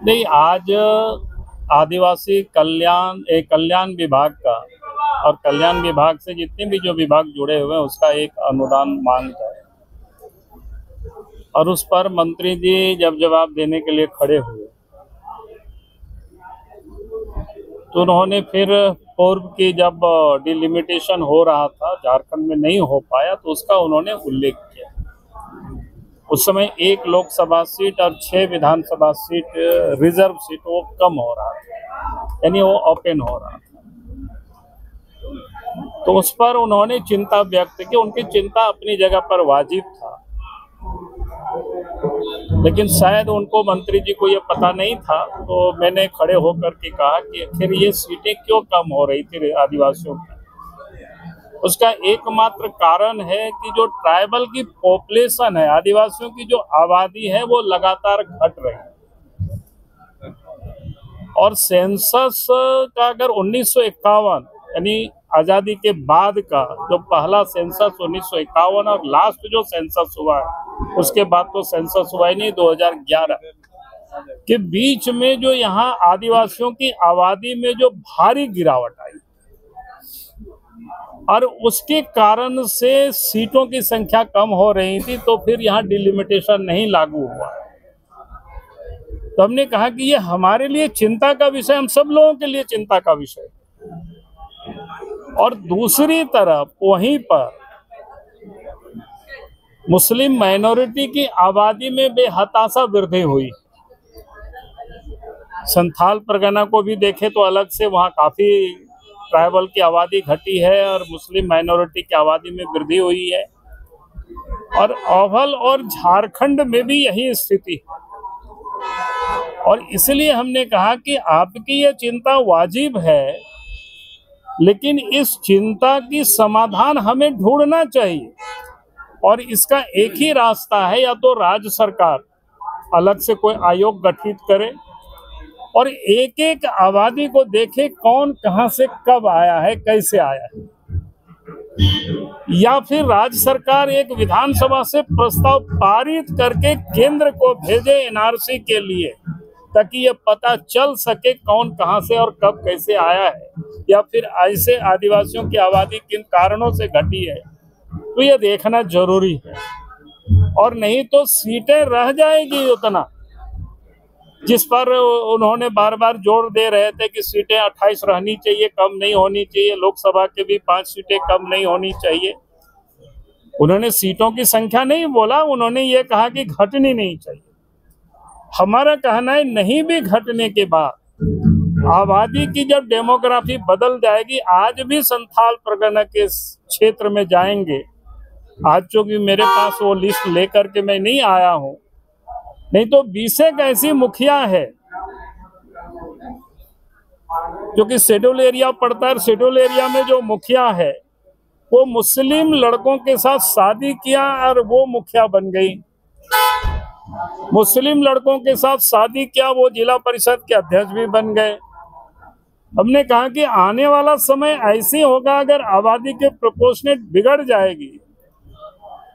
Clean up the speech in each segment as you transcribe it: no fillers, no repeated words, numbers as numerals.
नहीं, आज आदिवासी कल्याण विभाग का और कल्याण विभाग से जितने भी जो विभाग जुड़े हुए हैं उसका एक अनुदान मांग है। और उस पर मंत्री जी जब जवाब देने के लिए खड़े हुए तो उन्होंने फिर पूर्व की जब डिलिमिटेशन हो रहा था, झारखंड में नहीं हो पाया, तो उसका उन्होंने उल्लेख किया। उस समय 1 लोकसभा सीट और 6 विधानसभा सीट रिजर्व सीट वो कम हो रहा था, यानी वो ओपन हो रहा था। तो उस पर उन्होंने चिंता व्यक्त की। उनकी चिंता अपनी जगह पर वाजिब था, लेकिन शायद उनको मंत्री जी को ये पता नहीं था। तो मैंने खड़े होकर के कहा कि आखिर ये सीटें क्यों कम हो रही थी आदिवासियों की। उसका एकमात्र कारण है कि जो ट्राइबल की पॉपुलेशन है, आदिवासियों की जो आबादी है, वो लगातार घट रही है। और सेंसस का अगर 1951 यानी आज़ादी के बाद का जो पहला सेंसस 1951 और लास्ट जो सेंसस हुआ है, उसके बाद तो सेंसस हुआ ही नहीं, 2011 के बीच में जो यहाँ आदिवासियों की आबादी में जो भारी गिरावट आई और उसके कारण से सीटों की संख्या कम हो रही थी, तो फिर यहाँ डिलिमिटेशन नहीं लागू हुआ। तो हमने कहा कि ये हमारे लिए चिंता का विषय, हम सब लोगों के लिए चिंता का विषय। और दूसरी तरफ वहीं पर मुस्लिम माइनॉरिटी की आबादी में बेहताशा वृद्धि हुई। संथाल परगना को भी देखें तो अलग से वहाँ काफ़ी ट्राइबल की आबादी घटी है और मुस्लिम माइनॉरिटी की आबादी में वृद्धि हुई है। और अवल और झारखंड में भी यही स्थिति है। और इसलिए हमने कहा कि आपकी ये चिंता वाजिब है, लेकिन इस चिंता की समाधान हमें ढूंढना चाहिए। और इसका एक ही रास्ता है, या तो राज्य सरकार अलग से कोई आयोग गठित करे और एक एक आबादी को देखे कौन कहां से कब आया है, कैसे आया है, या फिर राज्य सरकार एक विधानसभा से प्रस्ताव पारित करके केंद्र को भेजे एनआरसी के लिए, ताकि ये पता चल सके कौन कहां से और कब कैसे आया है, या फिर ऐसे आदिवासियों की आबादी किन कारणों से घटी है। तो ये देखना जरूरी है। और नहीं तो सीटें रह जाएगी उतना, जिस पर उन्होंने बार बार जोर दे रहे थे कि सीटें 28 रहनी चाहिए, कम नहीं होनी चाहिए। लोकसभा के भी 5 सीटें कम नहीं होनी चाहिए। उन्होंने सीटों की संख्या नहीं बोला, उन्होंने ये कहा कि घटनी नहीं चाहिए। हमारा कहना है नहीं भी घटने के बाद आबादी की जब डेमोग्राफी बदल जाएगी, आज भी संथाल परगना के क्षेत्र में जाएंगे, आज चूंकि मेरे पास वो लिस्ट लेकर के मैं नहीं आया हूं, नहीं तो 20 ऐसी मुखिया है जो कि शेड्यूल एरिया पड़ता है। शेड्यूल एरिया में जो मुखिया है वो मुस्लिम लड़कों के साथ शादी किया और वो मुखिया बन गई। मुस्लिम लड़कों के साथ शादी किया, वो जिला परिषद के अध्यक्ष भी बन गए। हमने कहा कि आने वाला समय ऐसे होगा, अगर आबादी के प्रोपोर्शनेट बिगड़ जाएगी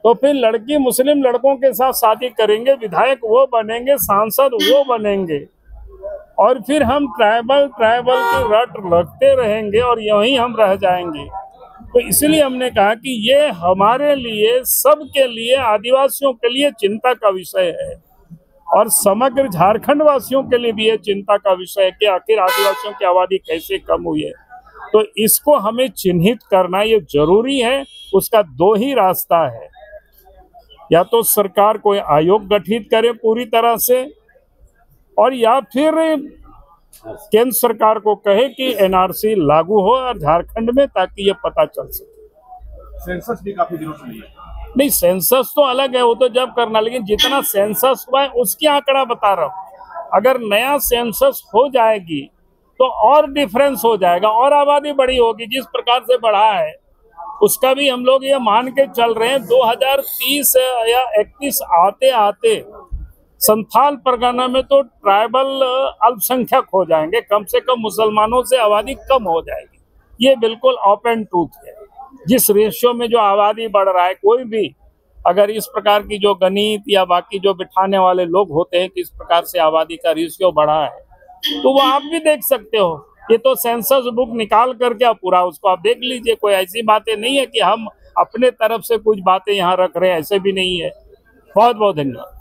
तो फिर लड़की मुस्लिम लड़कों के साथ शादी करेंगे, विधायक वो बनेंगे, सांसद वो बनेंगे, और फिर हम ट्राइबल की रट रखते रहेंगे और यहीं हम रह जाएंगे। तो इसलिए हमने कहा कि ये हमारे लिए, सबके लिए, आदिवासियों के लिए चिंता का विषय है और समग्र झारखंड वासियों के लिए भी ये चिंता का विषय है कि आखिर आदिवासियों की आबादी कैसे कम हुई है। तो इसको हमें चिन्हित करना ये जरूरी है। उसका 2 ही रास्ता है, या तो सरकार कोई आयोग गठित करे पूरी तरह से, और या फिर केंद्र सरकार को कहे कि एनआरसी लागू हो और झारखंड में, ताकि ये पता चल सके। सेंसस भी काफी दिनों से नहीं, सेंसस तो अलग है, वो तो जब करना, लेकिन जितना सेंसस हुआ है उसकी आंकड़ा बता रहा हूँ। अगर नया सेंसस हो जाएगी तो और डिफरेंस हो जाएगा और आबादी बड़ी होगी। जिस प्रकार से बढ़ा है उसका भी हम लोग ये मान के चल रहे हैं 2030 या 31 आते आते संथाल परगना में तो ट्राइबल अल्पसंख्यक हो जाएंगे, कम से कम मुसलमानों से आबादी कम हो जाएगी। ये बिल्कुल ओपन ट्रूथ है। जिस रेशियो में जो आबादी बढ़ रहा है, कोई भी अगर इस प्रकार की जो गणित या बाकी जो बिठाने वाले लोग होते हैं किस प्रकार से आबादी का रेशियो बढ़ा है, तो वो आप भी देख सकते हो। ये तो सेंसस बुक निकाल करके आप पूरा उसको आप देख लीजिए। कोई ऐसी बातें नहीं है कि हम अपने तरफ से कुछ बातें यहाँ रख रहे हैं, ऐसे भी नहीं है। बहुत बहुत धन्यवाद।